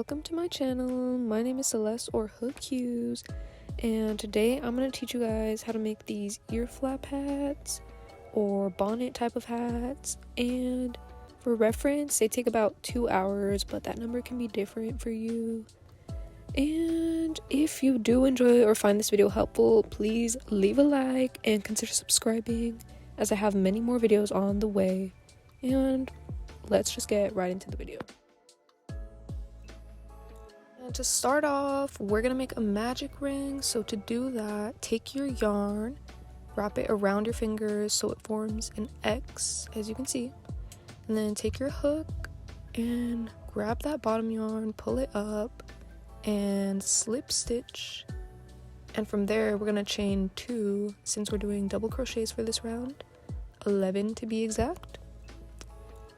welcome to my channel. My name is Celeste or Hood Cues, and today I'm going to teach you guys how to make these ear flap hats or bonnet type of hats. And for reference, they take about 2 hours, but that number can be different for you. And if you do enjoy or find this video helpful, please leave a like and consider subscribing, as I have many more videos on the way. And let's just get right into the video. And to start off, we're gonna make a magic ring. So to do that, take your yarn, wrap it around your fingers so it forms an X, as you can see, and then take your hook and grab that bottom yarn, pull it up and slip stitch, and from there we're gonna chain 2 since we're doing double crochets for this round, 11 to be exact.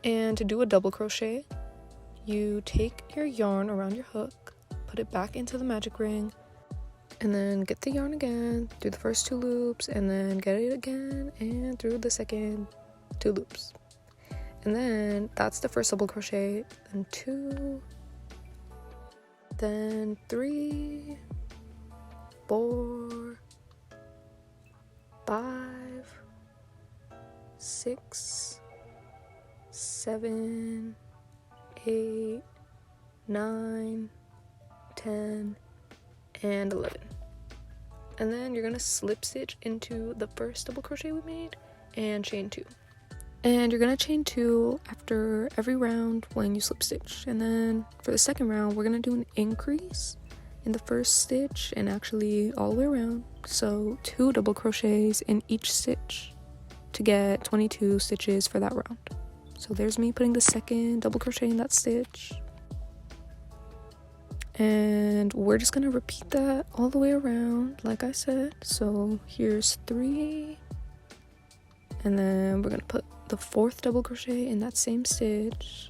And to do a double crochet, you take your yarn around your hook, put it back into the magic ring, and then get the yarn again through the first 2 loops, and then get it again and through the second 2 loops. And then that's the first double crochet, then 2, then 3, 4, 5, 6, 7, 8, 9, 10, and 11. And then you're gonna slip stitch into the first double crochet we made and chain 2. And you're gonna chain 2 after every round when you slip stitch. And then for the second round, we're gonna do an increase in the first stitch and actually all the way around. So 2 double crochets in each stitch to get 22 stitches for that round. So there's me putting the second double crochet in that stitch. And we're just gonna repeat that all the way around, like I said. So here's 3, and then we're gonna put the 4th double crochet in that same stitch.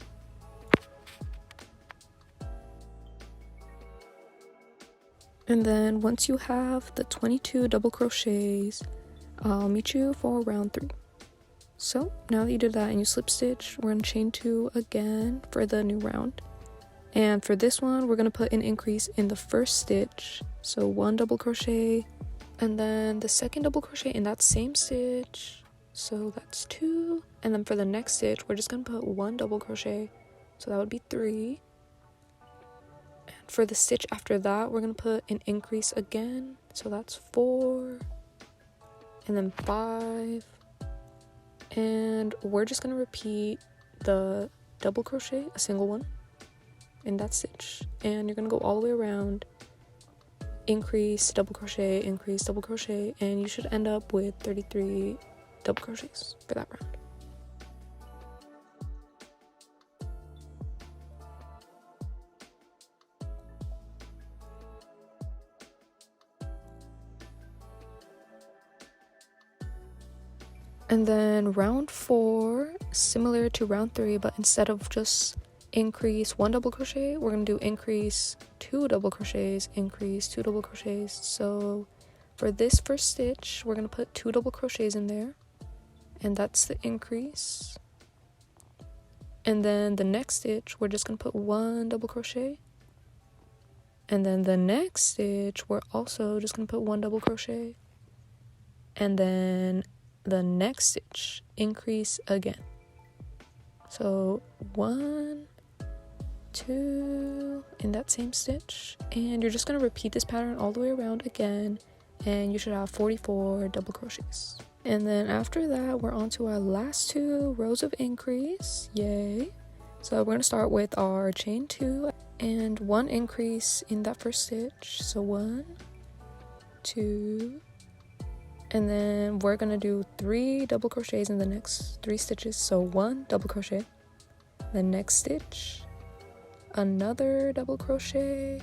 And then once you have the 22 double crochets, I'll meet you for round 3. So now that you did that and you slip stitch, we're gonna chain 2 again for the new round. And for this one, we're gonna put an increase in the first stitch, so 1 double crochet, and then the second double crochet in that same stitch, so that's 2. And then for the next stitch, we're just gonna put 1 double crochet, so that would be 3. And for the stitch after that, we're gonna put an increase again, so that's 4, and then 5. And we're just gonna repeat the double crochet, a single one, in that stitch, and you're gonna go all the way around, increase, double crochet, increase, double crochet, and you should end up with 33 double crochets for that round. And then round 4, similar to round 3, but instead of just increase 1 double crochet, we're gonna do increase 2 double crochets, increase 2 double crochets. So for this first stitch, we're gonna put 2 double crochets in there, and that's the increase. And then the next stitch, we're just gonna put 1 double crochet, and then the next stitch, we're also just gonna put 1 double crochet, and then the next stitch, increase again. So 1, 2 in that same stitch, and you're just going to repeat this pattern all the way around again, and you should have 44 double crochets. And then after that, we're on to our last 2 rows of increase. Yay! So we're going to start with our chain 2 and 1 increase in that first stitch, so 1, 2, and then we're going to do 3 double crochets in the next 3 stitches, so 1 double crochet, the next stitch, another double crochet,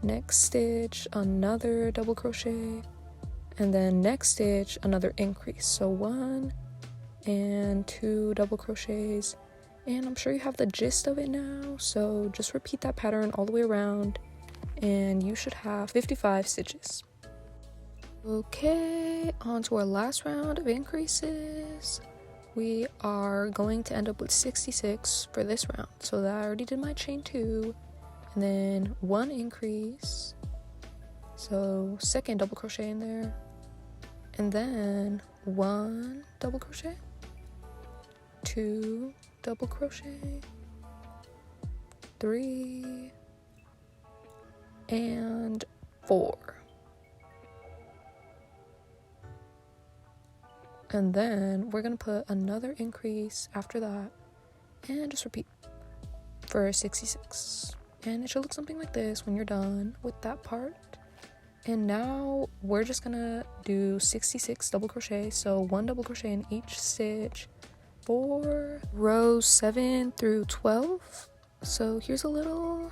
next stitch, another double crochet, and then next stitch, another increase, so 1 and 2 double crochets. And I'm sure you have the gist of it now, so just repeat that pattern all the way around and you should have 55 stitches. Okay, on to our last round of increases. We are going to end up with 66 for this round. So that I already did my chain 2, and then 1 increase, so second double crochet in there, and then 1 double crochet, 2 double crochet, 3, and 4. And then we're gonna put another increase after that and just repeat for 66. And it should look something like this when you're done with that part. And now we're just gonna do 66 double crochet, so 1 double crochet in each stitch for rows 7 through 12. So here's a little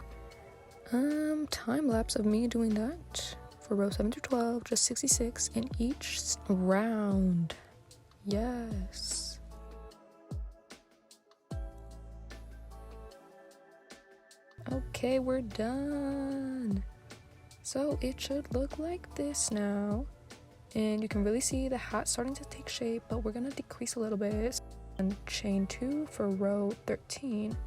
time lapse of me doing that for row 7 through 12, just 66 in each round. Yes. Okay, we're done. So it should look like this now, and you can really see the hat starting to take shape, but we're gonna decrease a little bit and chain 2 for row 13.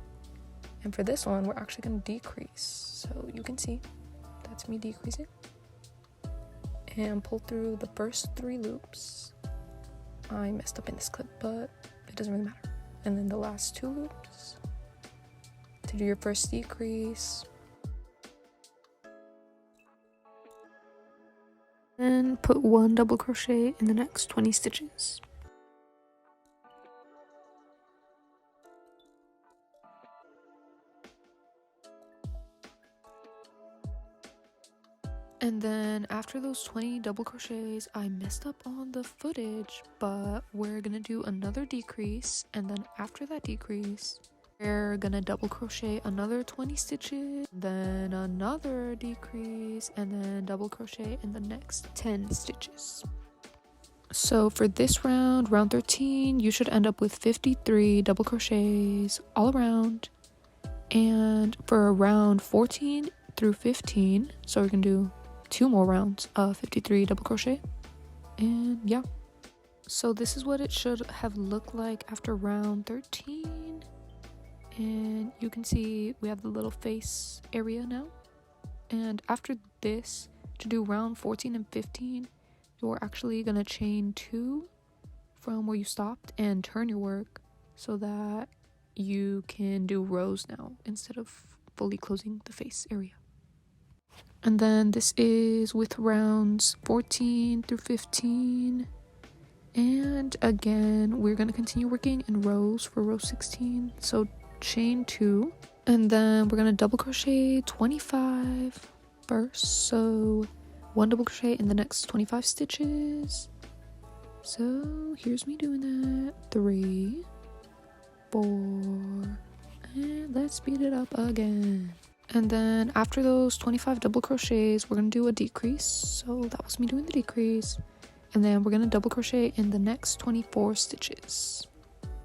And for this one, we're actually gonna decrease, so you can see that's me decreasing, and pull through the first 3 loops. I messed up in this clip, but it doesn't really matter. And then the last 2 loops to do your first decrease, and put 1 double crochet in the next 20 stitches. And then after those 20 double crochets, I messed up on the footage, but we're gonna do another decrease, and then after that decrease, we're gonna double crochet another 20 stitches, then another decrease, and then double crochet in the next 10 stitches. So for this round, round 13, you should end up with 53 double crochets all around. And for round 14 through 15, so we're gonna do 2 more rounds of 53 double crochet, and yeah. So this is what it should have looked like after round 13, and you can see we have the little face area now. And after this, to do round 14 and 15, you're actually gonna chain 2 from where you stopped and turn your work so that you can do rows now instead of fully closing the face area. And then this is with rounds 14 through 15. And again, we're going to continue working in rows for row 16. So chain 2. And then we're going to double crochet 25 first. So 1 double crochet in the next 25 stitches. So here's me doing that. 3, 4, and let's speed it up again. And then after those 25 double crochets, we're going to do a decrease. So that was me doing the decrease. And then we're going to double crochet in the next 24 stitches.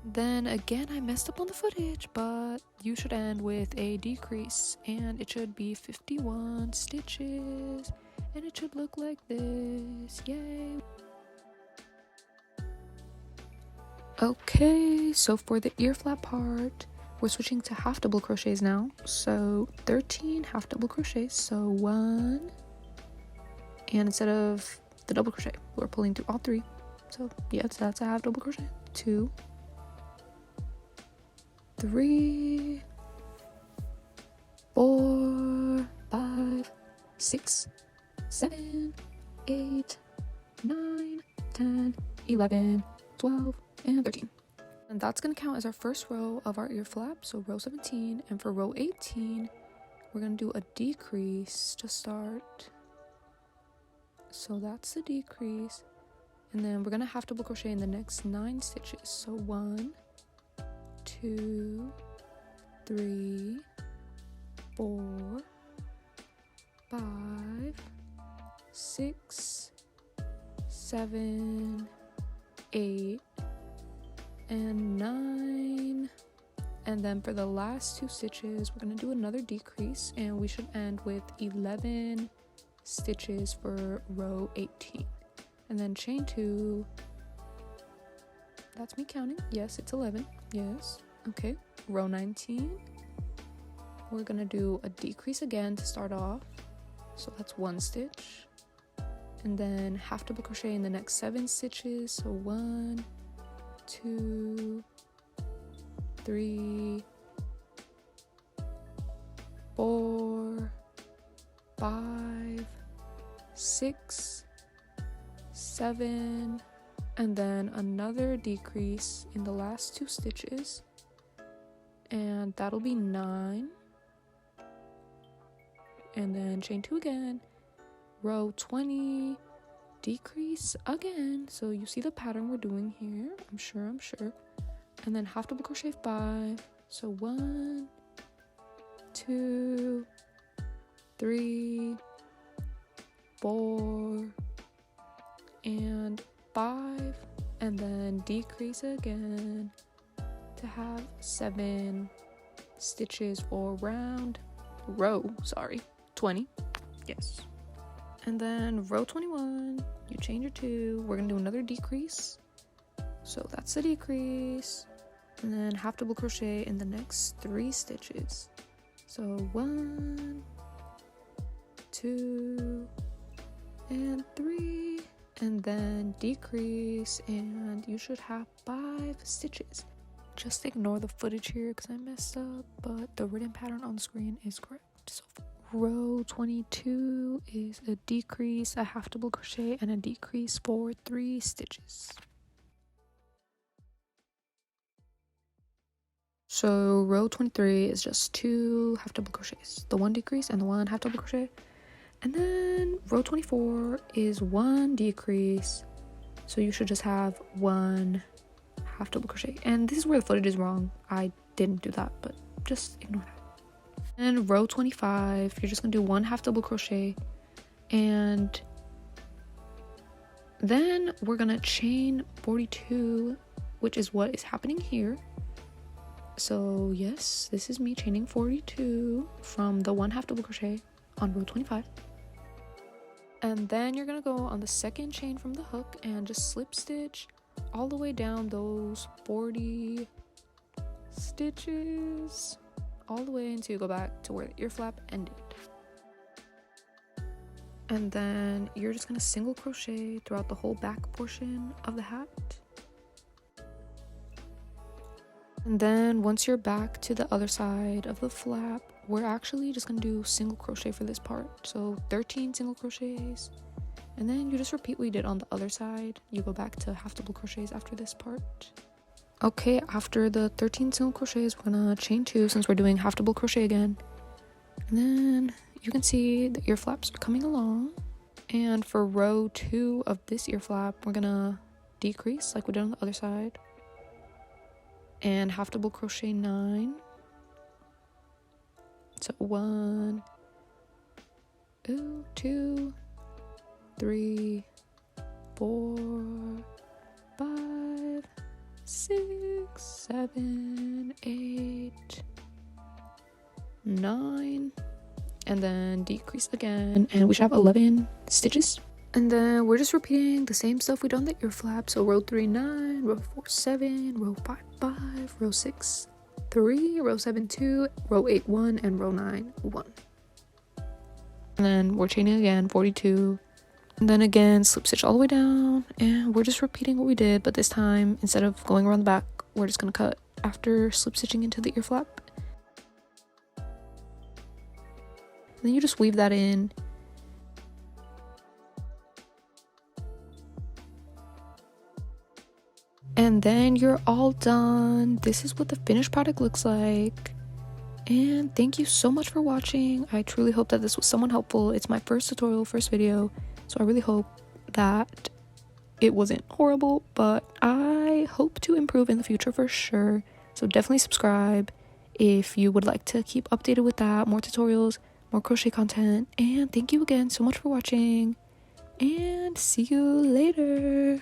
Then again, I messed up on the footage, but you should end with a decrease. And it should be 51 stitches. And it should look like this. Yay! Okay, so for the ear flap part, we're switching to half double crochets now. So 13 half double crochets, so 1, and instead of the double crochet, we're pulling through all 3. So yeah, that's a half double crochet. 2, 3, 4, 5, 6, 7, 8, 9, 10, 11, 12, and 13. And that's going to count as our first row of our ear flap, so row 17. And for row 18, we're going to do a decrease to start. So that's the decrease. And then we're going to half double crochet in the next 9 stitches. So 1, 2, 3, 4, 5, 6, 7, 8, and 9. And then for the last 2 stitches, we're going to do another decrease, and we should end with 11 stitches for row 18. And then chain 2. That's me counting. Yes, it's 11. Yes. Okay. Row 19. we're gonna do a decrease again to start off. So that's 1 stitch, and then half double crochet in the next 7 stitches. So 1, 2, 3, 4, 5, 6, 7, and then another decrease in the last 2 stitches, and that'll be 9, and then chain 2 again, row 20, decrease again. So you see the pattern we're doing here, I'm sure, and then half double crochet 5. So 1, 2, 3, 4, and 5, and then decrease again to have 7 stitches for row 20. Yes. And then row 21, you chain your 2. We're gonna do another decrease. So that's the decrease, and then half double crochet in the next 3 stitches. So 1, 2, and 3, and then decrease, and you should have 5 stitches. Just ignore the footage here because I messed up, but the written pattern on the screen is correct. So row 22 is a decrease, a half double crochet, and a decrease for 3 stitches. So row 23 is just 2 half double crochets, the 1 decrease and the 1 half double crochet. And then row 24 is 1 decrease, so you should just have 1 half double crochet. And this is where the footage is wrong. I didn't do that, but just ignore that. And row 25, you're just gonna do 1 half double crochet, and then we're gonna chain 42, which is what is happening here. So yes, this is me chaining 42 from the 1 half double crochet on row 25. And then you're gonna go on the second chain from the hook and just slip stitch all the way down those 40 stitches, all the way until you go back to where the ear flap ended. And then you're just gonna single crochet throughout the whole back portion of the hat. And then once you're back to the other side of the flap, we're actually just gonna do single crochet for this part. So 13 single crochets, and then you just repeat what you did on the other side. You go back to half double crochets after this part. Okay, after the 13 single crochets, we're gonna chain 2 since we're doing half double crochet again. And then you can see the ear flaps are coming along. And for row 2 of this ear flap, we're gonna decrease like we did on the other side, and half double crochet 9. So 1, 2, 3, 4, 5, 6, 7, 8, 9, and then decrease again, and we should have 11 stitches. And then we're just repeating the same stuff we done the ear flap. So row 3, 9, row 4, 7, row 5, 5, row 6, 3, row 7, 2, row 8, 1, and row 9, 1. And then we're chaining again 42, and then again slip stitch all the way down, and we're just repeating what we did, but this time instead of going around the back, we're just gonna cut after slip stitching into the ear flap. And then you just weave that in. And then you're all done. This is what the finished product looks like. And thank you so much for watching. I truly hope that this was somewhat helpful. It's my first tutorial, first video, so I really hope that it wasn't horrible, but I hope to improve in the future for sure. So definitely subscribe if you would like to keep updated with that, more tutorials, more crochet content. And thank you again so much for watching, and see you later.